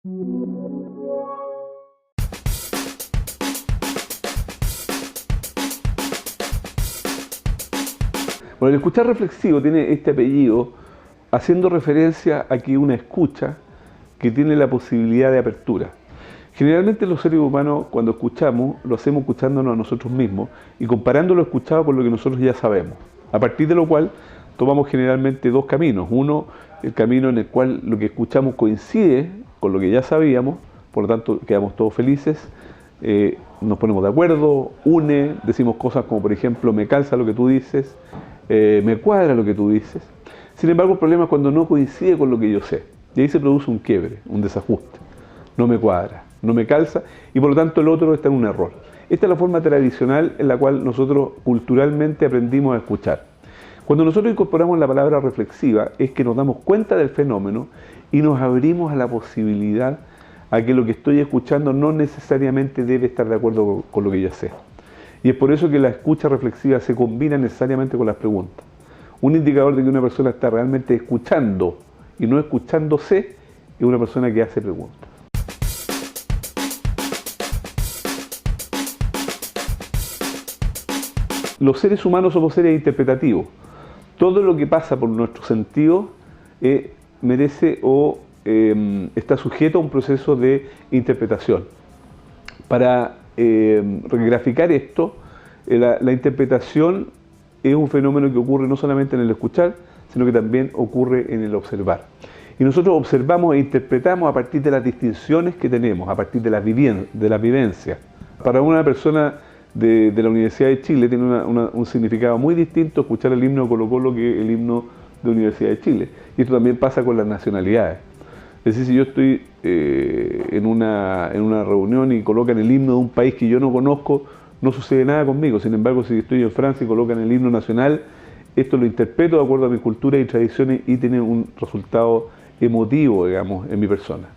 Bueno, el escuchar reflexivo tiene este apellido haciendo referencia a que una escucha que tiene la posibilidad de apertura. Generalmente los seres humanos, cuando escuchamos, lo hacemos escuchándonos a nosotros mismos y comparando lo escuchado con lo que nosotros ya sabemos. A partir de lo cual tomamos generalmente dos caminos. Uno, el camino en el cual lo que escuchamos coincide con lo que ya sabíamos, por lo tanto quedamos todos felices, nos ponemos de acuerdo, une, decimos cosas como por ejemplo, me calza lo que tú dices, me cuadra lo que tú dices. Sin embargo, el problema es cuando no coincide con lo que yo sé. Y ahí se produce un quiebre, un desajuste. No me cuadra, no me calza y por lo tanto el otro está en un error. Esta es la forma tradicional en la cual nosotros culturalmente aprendimos a escuchar. Cuando nosotros incorporamos la palabra reflexiva es que nos damos cuenta del fenómeno y nos abrimos a la posibilidad a que lo que estoy escuchando no necesariamente debe estar de acuerdo con lo que ya sé. Y es por eso que la escucha reflexiva se combina necesariamente con las preguntas. Un indicador de que una persona está realmente escuchando y no escuchándose es una persona que hace preguntas. Los seres humanos somos seres interpretativos. Todo lo que pasa por nuestros sentidos merece o está sujeto a un proceso de interpretación. Para graficar esto, la interpretación es un fenómeno que ocurre no solamente en el escuchar, sino que también ocurre en el observar. Y nosotros observamos e interpretamos a partir de las distinciones que tenemos, a partir de las vivencias. Para una persona de la Universidad de Chile tiene un significado muy distinto escuchar el himno de Colo-Colo que el himno de la Universidad de Chile. Y esto también pasa con las nacionalidades. Es decir, si yo estoy en una reunión y colocan el himno de un país que yo no conozco, no sucede nada conmigo. Sin embargo, si estoy en Francia y colocan el himno nacional, esto lo interpreto de acuerdo a mi cultura y tradiciones y tiene un resultado emotivo, digamos, en mi persona.